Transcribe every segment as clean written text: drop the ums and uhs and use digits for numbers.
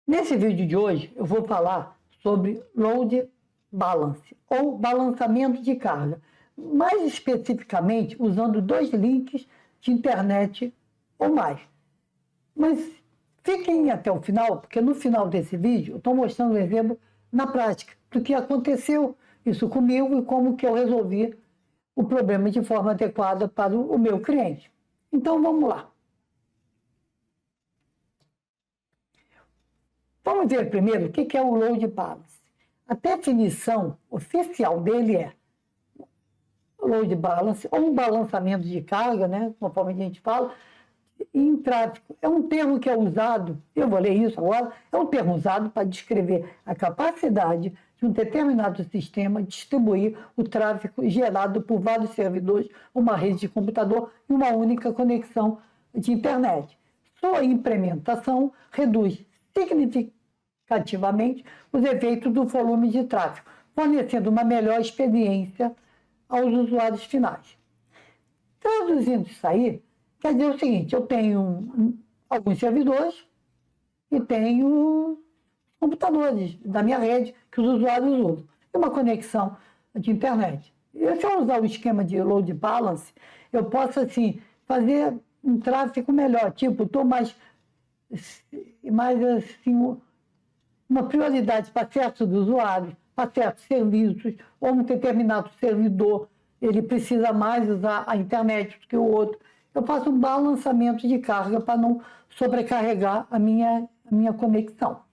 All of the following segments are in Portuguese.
Nesse vídeo de hoje, eu vou falar sobre load balance, ou balançamento de carga, mais especificamente usando 2 links de internet ou mais. Mas fiquem até o final, porque no final desse vídeo eu estou mostrando um exemplo na prática do que aconteceu isso comigo e como que eu resolvi o problema de forma adequada para o meu cliente. Então vamos lá. Vamos ver primeiro o que é o load balance. A definição oficial dele é load balance, ou um balançamento de carga, né, conforme a gente fala, em tráfego. É um termo que é usado, eu vou ler isso agora, é um termo usado para descrever a capacidade de um determinado sistema distribuir o tráfego gerado por vários servidores, uma rede de computador e uma única conexão de internet. Sua implementação reduz significativamente os efeitos do volume de tráfego, fornecendo uma melhor experiência aos usuários finais. Traduzindo isso aí, quer dizer o seguinte, eu tenho alguns servidores e tenho computadores da minha rede que os usuários usam, e uma conexão de internet. E se eu usar o esquema de load balance, eu posso assim, fazer um tráfego melhor, tipo, estou mais assim, uma prioridade para certos usuários, para certos serviços, ou um determinado servidor, ele precisa mais usar a internet do que o outro. Eu faço um balançamento de carga para não sobrecarregar a minha conexão.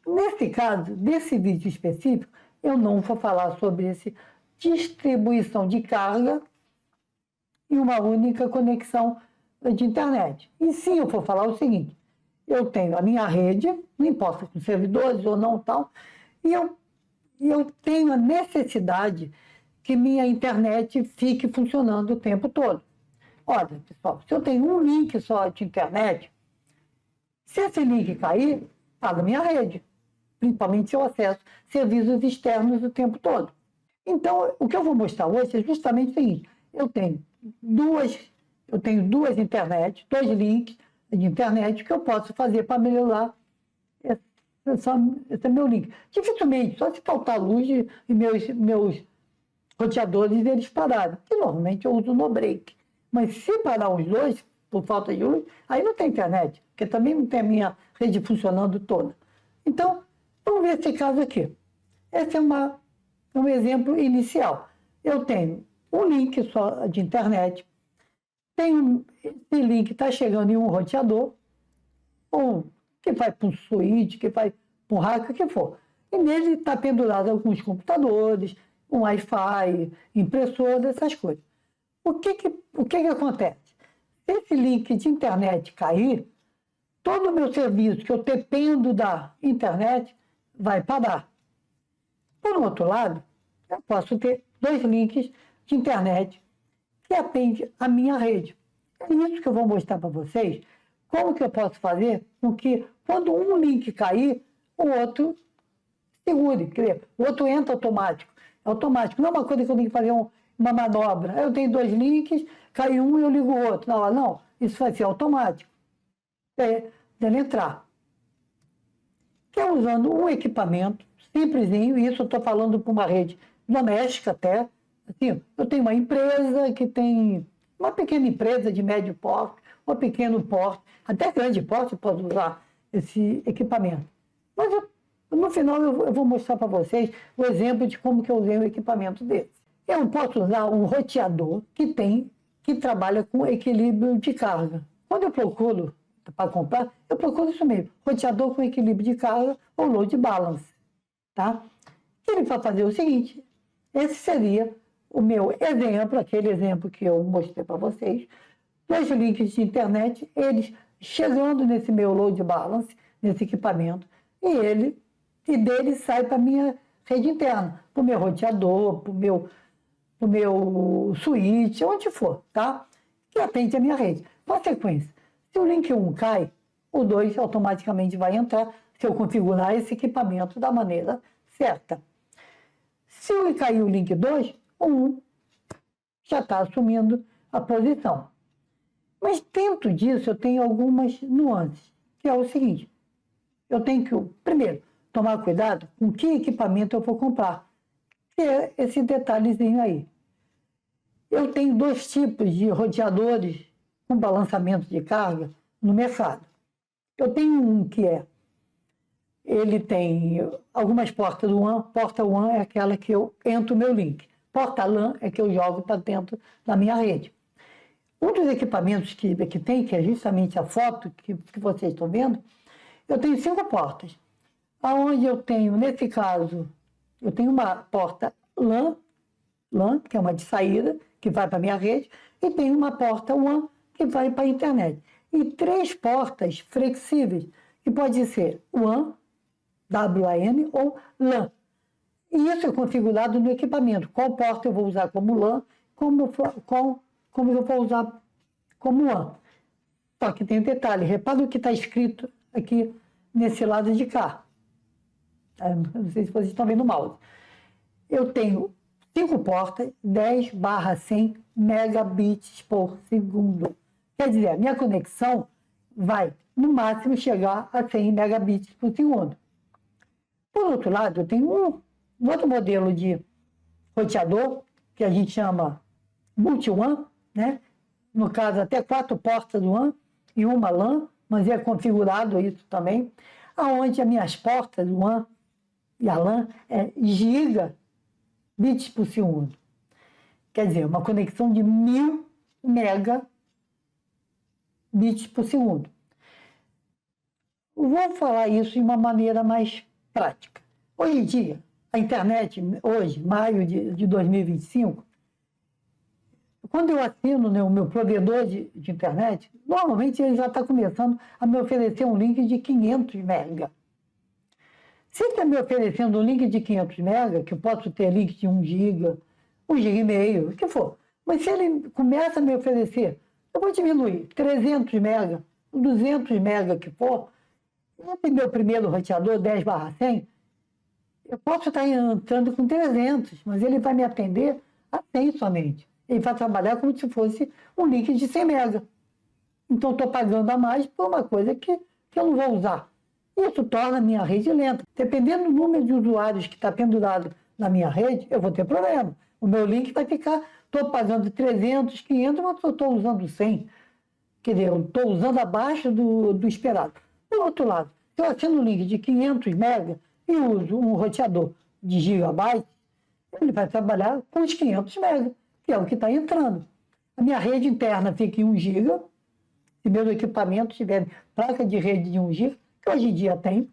Nesse caso, desse vídeo específico, eu não vou falar sobre essa distribuição de carga em uma única conexão de internet. E sim, eu vou falar o seguinte, eu tenho a minha rede, não importa com servidores ou não tal, e eu tenho a necessidade que minha internet fique funcionando o tempo todo. Olha, pessoal, se eu tenho um link só de internet, se esse link cair, paga minha rede, principalmente se eu acesso serviços externos o tempo todo. Então, o que eu vou mostrar hoje é justamente o seguinte, eu tenho duas internet, 2 links de internet que eu posso fazer para melhorar esse meu link. Dificilmente, só se faltar luz e meus roteadores eles pararem, que normalmente eu uso no break. Mas se parar os dois, por falta de luz, aí não tem internet, porque também não tem a minha rede funcionando toda. Então, vamos ver esse caso aqui. Esse é um exemplo inicial. Eu tenho um link só de internet, esse link está chegando em um roteador, ou que vai para um switch, que vai para um rack, o que for. E nele está pendurado alguns computadores, um Wi-Fi, impressora, essas coisas. O que acontece? Se esse link de internet cair, todo o meu serviço que eu dependo da internet vai parar. Por outro lado, eu posso ter 2 links de internet que atendem a minha rede. É isso que eu vou mostrar para vocês, como que eu posso fazer com que, quando um link cair, o outro segure, quer dizer, o outro entra automático. É automático, não é uma coisa que eu tenho que fazer uma manobra. Eu tenho 2 links, cai um e eu ligo o outro. Não, isso vai ser automático. Dele entrar. Que é usando um equipamento simplesinho, isso eu estou falando para uma rede doméstica até. Assim, eu tenho uma empresa que tem uma pequena empresa de médio porte, ou pequeno porte, até grande porte, eu posso usar esse equipamento. Mas no final eu vou mostrar para vocês o exemplo de como que eu usei um equipamento desse. Eu posso usar um roteador que trabalha com equilíbrio de carga. Quando eu procuro para comprar, eu procuro isso mesmo, roteador com equilíbrio de carga ou load balance. Tá? Ele vai fazer o seguinte, esse seria o meu exemplo, aquele exemplo que eu mostrei para vocês, 2 links de internet, eles chegando nesse meu load balance, nesse equipamento, e dele sai para a minha rede interna, para o meu roteador, para o meu switch, onde for, tá? Que atende a minha rede. Consequência, se o link 1 cai, o 2 automaticamente vai entrar, se eu configurar esse equipamento da maneira certa. Se cair o link 2, o 1 já está assumindo a posição. Mas dentro disso eu tenho algumas nuances, que é o seguinte, eu tenho que, primeiro, tomar cuidado com que equipamento eu vou comprar. Que é esse detalhezinho aí. Eu tenho 2 tipos de roteadores com balançamento de carga no mercado. Eu tenho um que ele tem algumas portas WAN. Porta WAN é aquela que eu entro o meu link. Porta LAN é que eu jogo para dentro da minha rede. Um dos equipamentos que tem, que é justamente a foto que vocês estão vendo, eu tenho 5 portas. Onde eu tenho, nesse caso, eu tenho uma porta LAN, que é uma de saída, que vai para a minha rede, e tenho uma porta WAN, que vai para a internet. E 3 portas flexíveis, que pode ser WAN, WAN ou LAN. E isso é configurado no equipamento. Qual porta eu vou usar como LAN, como eu vou usar como WAN. Só que tem um detalhe, repara o que está escrito aqui nesse lado de cá. Não sei se vocês estão vendo o mouse. Eu tenho 5 portas, 10/100 megabits por segundo. Quer dizer, a minha conexão vai, no máximo, chegar a 100 megabits por segundo. Por outro lado, eu tenho um outro modelo de roteador, que a gente chama multi-WAN, né? No caso, até 4 portas WAN e uma LAN, mas é configurado isso também, aonde as minhas portas WAN e a LAN é gigabits por segundo. Quer dizer, uma conexão de 1000 megabits por segundo. Vou falar isso de uma maneira mais prática. Hoje em dia, a internet, hoje, maio de 2025, quando eu assino, né, o meu provedor de internet, normalmente ele já está começando a me oferecer um link de 500 mega. Se ele está me oferecendo um link de 500 mega, que eu posso ter link de 1 giga, 1 giga e meio, o que for, mas se ele começa a me oferecer, eu vou diminuir 300 mega, 200 mega que for, esse meu primeiro roteador 10/100, eu posso estar entrando com 300, mas ele vai me atender a 100 somente. Ele vai trabalhar como se fosse um link de 100 mega. Então, estou pagando a mais por uma coisa que eu não vou usar. Isso torna a minha rede lenta. Dependendo do número de usuários que está pendurado na minha rede, eu vou ter problema. O meu link vai ficar, estou pagando 300, 500, mas eu estou usando 100. Quer dizer, eu estou usando abaixo do esperado. Do outro lado, se eu assino um link de 500 mega e uso um roteador de gigabyte, ele vai trabalhar com os 500 mega, que é o que está entrando. A minha rede interna fica em 1 giga, se meus equipamentos tiverem placa de rede de 1 giga, que hoje em dia tem,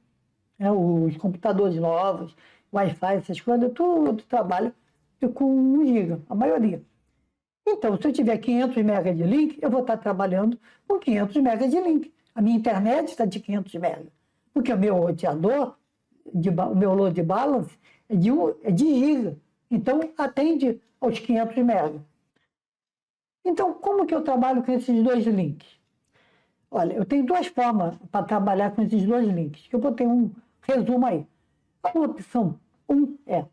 né, os computadores novos, Wi-Fi, essas coisas, tudo trabalha com 1 giga, a maioria. Então, se eu tiver 500 mega de link, eu vou estar trabalhando com 500 mega de link. A minha internet está de 500 mega, porque o meu roteador, o meu load balance, é de giga. Então, atende aos 500 mega. Então, como que eu trabalho com esses 2 links? Olha, eu tenho 2 formas para trabalhar com esses 2 links. Eu botei um resumo aí. A opção 1 é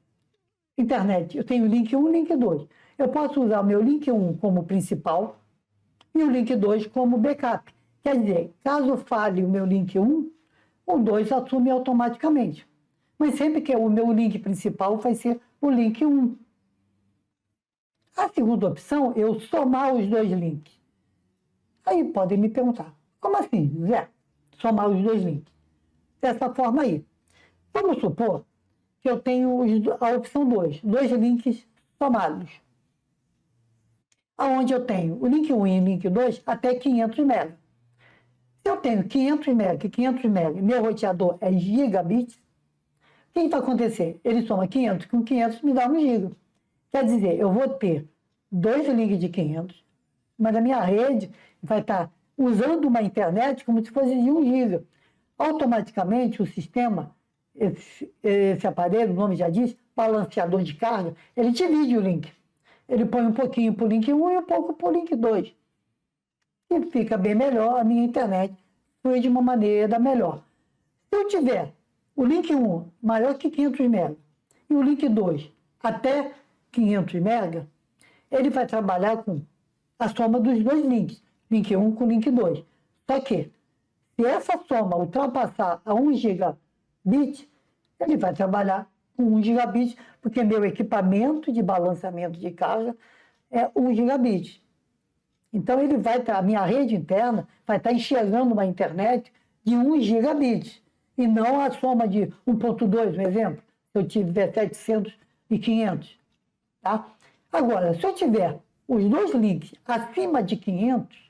internet. Eu tenho link 1 e link 2. Eu posso usar o meu link 1 como principal e o link 2 como backup. Quer dizer, caso falhe o meu link 1, o 2 assume automaticamente. Mas sempre que é o meu link principal vai ser o link 1. A segunda opção é eu somar os 2 links. Aí podem me perguntar, como assim, Zé? Somar os 2 links? Dessa forma aí. Vamos supor que eu tenho a opção 2 links somados. Onde eu tenho o link 1 e o link 2 até 500 MB. Se eu tenho 500 MB, meu roteador é gigabits, o que vai acontecer? Ele soma 500 com 500 me dá 1 giga. Quer dizer, eu vou ter 2 links de 500, mas a minha rede vai estar usando uma internet como se fosse de 1 giga. Automaticamente, o sistema, esse aparelho, o nome já diz, balanceador de carga, ele divide o link. Ele põe um pouquinho para o link 1 e um pouco para o link 2. E fica bem melhor, a minha internet flui de uma maneira melhor. Se eu tiver o link 1 maior que 500 MB e o link 2 até 500 MB, ele vai trabalhar com a soma dos 2 links, link 1 com link 2. Só que, Se essa soma ultrapassar a 1 gigabit, ele vai trabalhar com 1 gigabit, porque meu equipamento de balanceamento de carga é 1 gigabit. Então, ele vai a minha rede interna vai estar enxergando uma internet de 1 gigabit, e não a soma de 1.2, por exemplo, se eu tiver 700 e 500. Tá? Agora, se eu tiver os dois links acima de 500,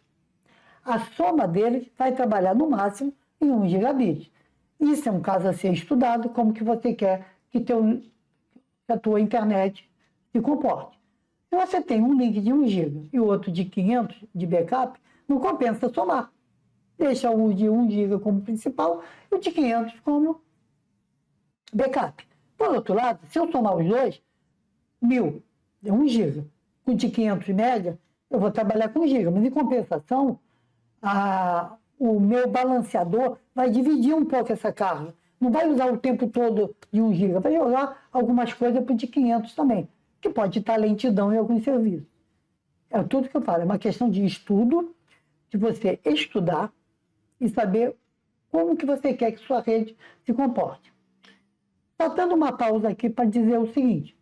a soma deles vai trabalhar no máximo em 1 gigabit. Isso é um caso a ser estudado, como que você quer que a tua internet se comporte. Se você tem um link de 1 GB e o outro de 500 de backup, não compensa somar. Deixa o de 1 GB como principal e o de 500 como backup. Por outro lado, se eu somar os dois, 1.000 é 1 GB, com de 500 MB, eu vou trabalhar com 1 GB, mas em compensação, o meu balanceador vai dividir um pouco essa carga. Não vai usar o tempo todo de 1 GB, vai jogar algumas coisas para o de 500 também, que pode estar lentidão em alguns serviços. É tudo que eu falo, é uma questão de estudo, de você estudar e saber como que você quer que sua rede se comporte. Só dando uma pausa aqui para dizer o seguinte: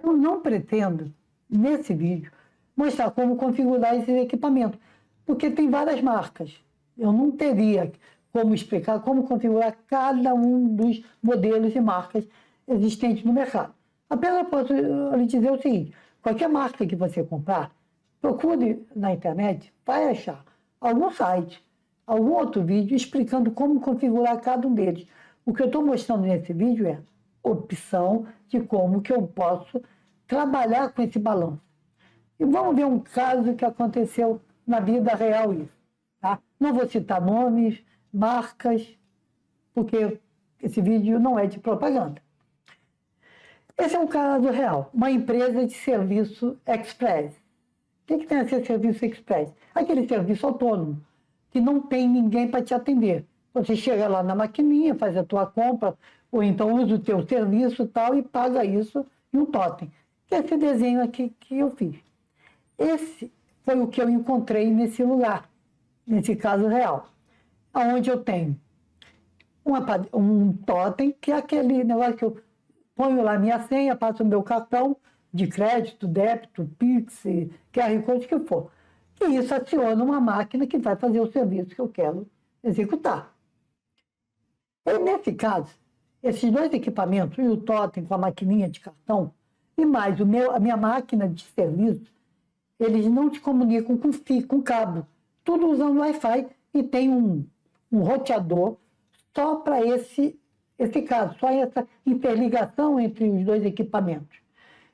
eu não pretendo, nesse vídeo, mostrar como configurar esses equipamentos, porque tem várias marcas. Eu não teria como explicar como configurar cada um dos modelos e marcas existentes no mercado. Apenas posso lhe dizer o seguinte: qualquer marca que você comprar, procure na internet, vai achar algum site, algum outro vídeo explicando como configurar cada um deles. O que eu estou mostrando nesse vídeo é opção de como que eu posso trabalhar com esse balanço. E vamos ver um caso que aconteceu na vida real isso. Tá? Não vou citar nomes, marcas, porque esse vídeo não é de propaganda. Esse é um caso real, uma empresa de serviço express. O que tem a ser serviço express? Aquele serviço autônomo, que não tem ninguém para te atender. Você chega lá na maquininha, faz a tua compra, ou então usa o teu serviço e tal, e paga isso em um totem. Que é esse desenho aqui que eu fiz. Esse foi o que eu encontrei nesse lugar, nesse caso real. Onde eu tenho um totem, que é aquele negócio que eu ponho lá minha senha, passo o meu cartão de crédito, débito, Pix, QR Code, que for. E isso aciona uma máquina que vai fazer o serviço que eu quero executar. E nesse caso, esses dois equipamentos, o totem com a maquininha de cartão, e mais a minha máquina de serviço, eles não se comunicam com fio, com cabo. Tudo usando Wi-Fi e tem um roteador só para esse caso, só essa interligação entre os dois equipamentos.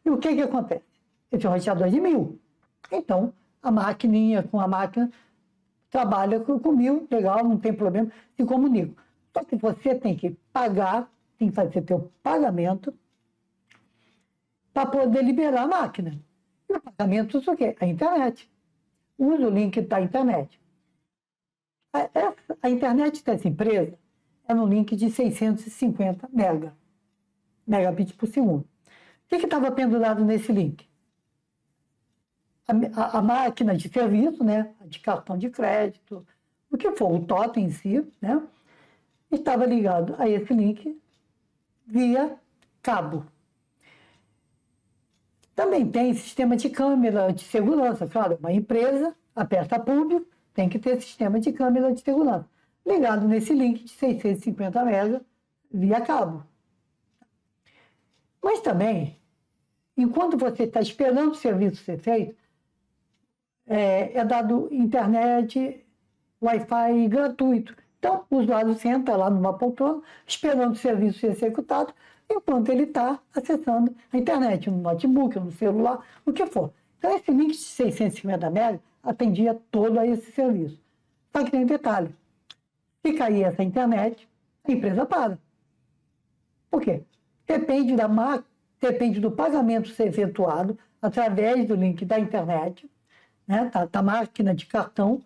E o que acontece? Esse roteador é de 1.000. Então, a maquininha com a máquina trabalha com 1.000, legal, não tem problema, se comunicam. Só que você tem que pagar, tem que fazer seu pagamento para poder liberar a máquina. E o pagamento é o quê? A internet. Usa o link da internet. A internet dessa empresa é no link de 650 megabits por segundo. O que estava pendurado nesse link? A máquina de serviço, né, de cartão de crédito, o que for, o totem em si, né, estava ligado a esse link via cabo. Também tem sistema de câmera de segurança, claro, uma empresa aperta público, tem que ter sistema de câmera de segurança, ligado nesse link de 650 MB via cabo. Mas também, enquanto você está esperando o serviço ser feito, é dado internet, Wi-Fi gratuito. Então, o usuário senta lá numa poltrona, esperando o serviço ser executado, enquanto ele está acessando a internet, no notebook, no celular, o que for. Então, esse link de 650 MB atendia todo a esse serviço. Só que tem um detalhe. Se cair essa internet, a empresa para. Por quê? Depende do pagamento ser efetuado através do link da internet, né, da máquina de cartão,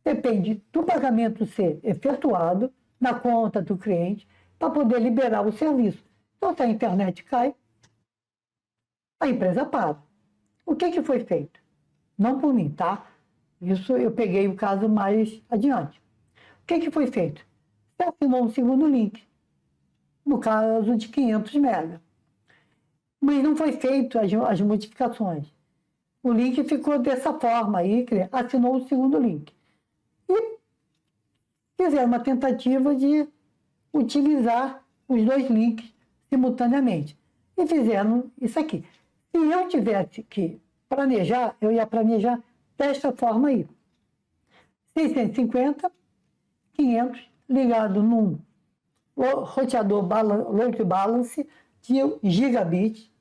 depende do pagamento ser efetuado na conta do cliente para poder liberar o serviço. Então, se a internet cai, a empresa para. O que foi feito? Não por mim, tá? Isso eu peguei o caso mais adiante. que foi feito? Você assinou um segundo link, no caso de 500 mega. Mas não foi feito as modificações. O link ficou dessa forma aí, assinou o segundo link. E fizeram uma tentativa de utilizar os dois links simultaneamente. E fizeram isso aqui. Se eu tivesse que planejar, eu ia planejar desta forma aí. 650, 500, ligado num roteador load balance de gigabit,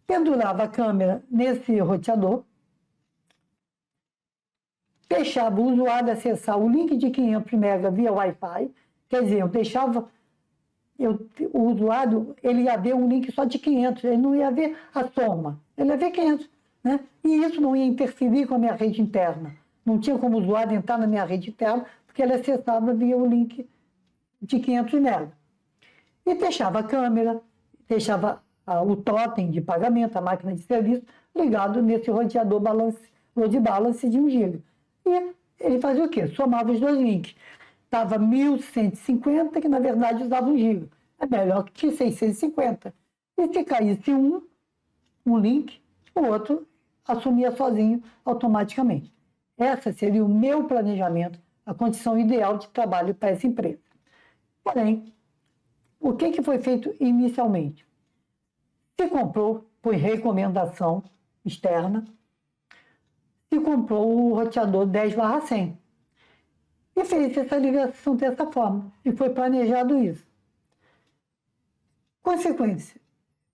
pendurava a câmera nesse roteador, deixava o usuário acessar o link de 500 MB via Wi-Fi, quer dizer, o usuário ele ia ver um link só de 500, ele não ia ver a soma, ele ia ver 500, né? E isso não ia interferir com a minha rede interna. Não tinha como o usuário entrar na minha rede interna, porque ele acessava via o link de 500 MB. E deixava a câmera, deixava o totem de pagamento, a máquina de serviço, ligado nesse roteador load balance de 1 GB. E ele fazia o quê? Somava os dois links. Estava 1.150, que na verdade usava 1 GB. É melhor que 650. E se caísse um link, o outro assumia sozinho automaticamente. Essa seria o meu planejamento, a condição ideal de trabalho para essa empresa. Porém, o que foi feito inicialmente? Se comprou, por recomendação externa, se comprou o roteador 10/100 e fez essa ligação dessa forma, e foi planejado isso. Consequência,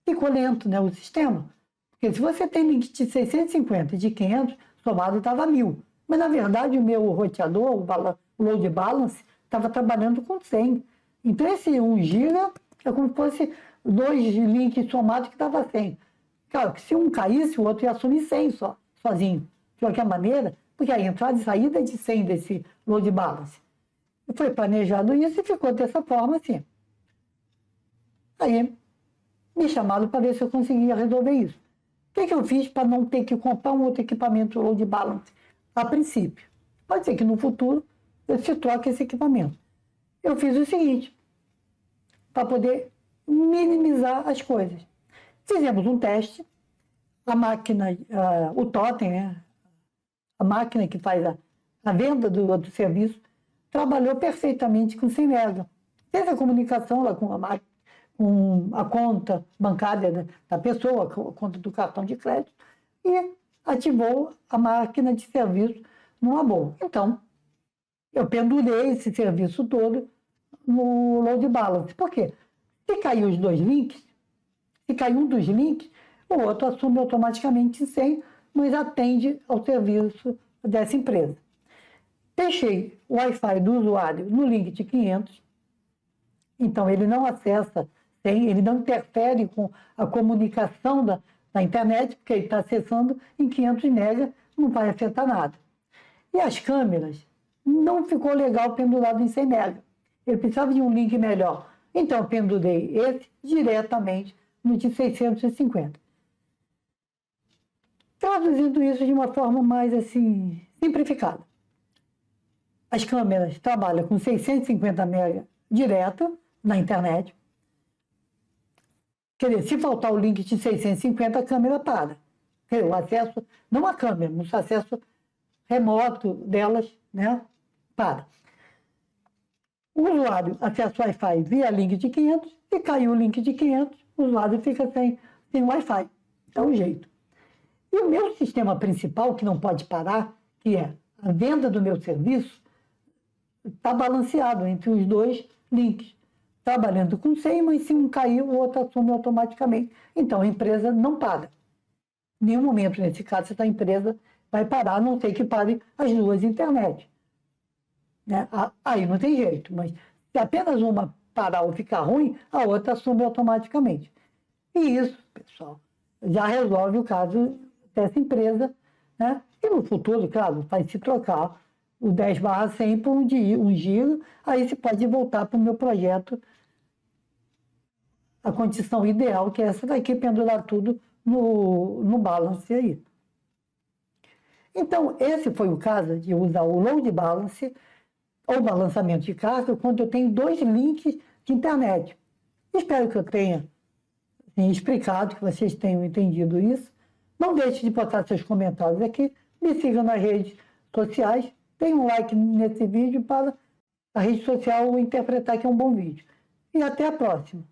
ficou lento, né, o sistema, porque se você tem link de 650 e de 500, somado estava 1.000, mas na verdade o meu roteador, o load balance, estava trabalhando com 100. Então esse 1 GB é como se fosse 2 links somados que dava 100. Claro que se um caísse, o outro ia assumir 100 sozinho. De qualquer maneira, porque a entrada e saída é de 100 desse load balance. E foi planejado isso e ficou dessa forma assim. Aí me chamaram para ver se eu conseguia resolver isso. O que eu fiz para não ter que comprar um outro equipamento load balance a princípio? Pode ser que no futuro eu se troque esse equipamento. Eu fiz o seguinte, para poder minimizar as coisas. Fizemos um teste, a máquina, o totem, né? A máquina que faz a venda do serviço, trabalhou perfeitamente com 100 MB. Fez a comunicação lá com a conta bancária da pessoa, a conta do cartão de crédito, e ativou a máquina de serviço numa boa. Então, eu pendurei esse serviço todo no load balance. Por quê? Se cair os dois links, se cair um dos links, o outro assume automaticamente 100, mas atende ao serviço dessa empresa. Deixei o Wi-Fi do usuário no link de 500, então ele não acessa 100, ele não interfere com a comunicação da internet, porque ele está acessando em 500 MB, não vai afetar nada. E as câmeras, não ficou legal pendurado em 100 MB. Ele precisava de um link melhor. Então, eu pendurei esse diretamente no de 650. Traduzindo isso de uma forma mais assim, simplificada. As câmeras trabalham com 650 MB direto na internet. Quer dizer, se faltar o link de 650, a câmera para. O acesso, não a câmera, mas o acesso remoto delas, né, para. O usuário acessa o Wi-Fi via link de 500, e caiu o link de 500, o usuário fica sem Wi-Fi. É o jeito. E o meu sistema principal, que não pode parar, que é a venda do meu serviço, está balanceado entre os dois links, trabalhando com 100, mas se um cair, o outro assume automaticamente. Então, a empresa não para. Em nenhum momento, nesse caso, essa empresa vai parar, a não ser que pare as duas internet. Né? Aí não tem jeito, mas se apenas uma parar ou ficar ruim, a outra assume automaticamente. E isso, pessoal, já resolve o caso dessa empresa, né? E no futuro, claro, vai se trocar o 10/100 por um giro, aí se pode voltar para o meu projeto, a condição ideal, que é essa daqui, pendurar tudo no balance aí. Então, esse foi o caso de usar o load balance ou balançamento de carga, quando eu tenho 2 links de internet. Espero que eu tenha explicado, que vocês tenham entendido isso. Não deixe de botar seus comentários aqui. Me sigam nas redes sociais. Deem um like nesse vídeo para a rede social interpretar que é um bom vídeo. E até a próxima.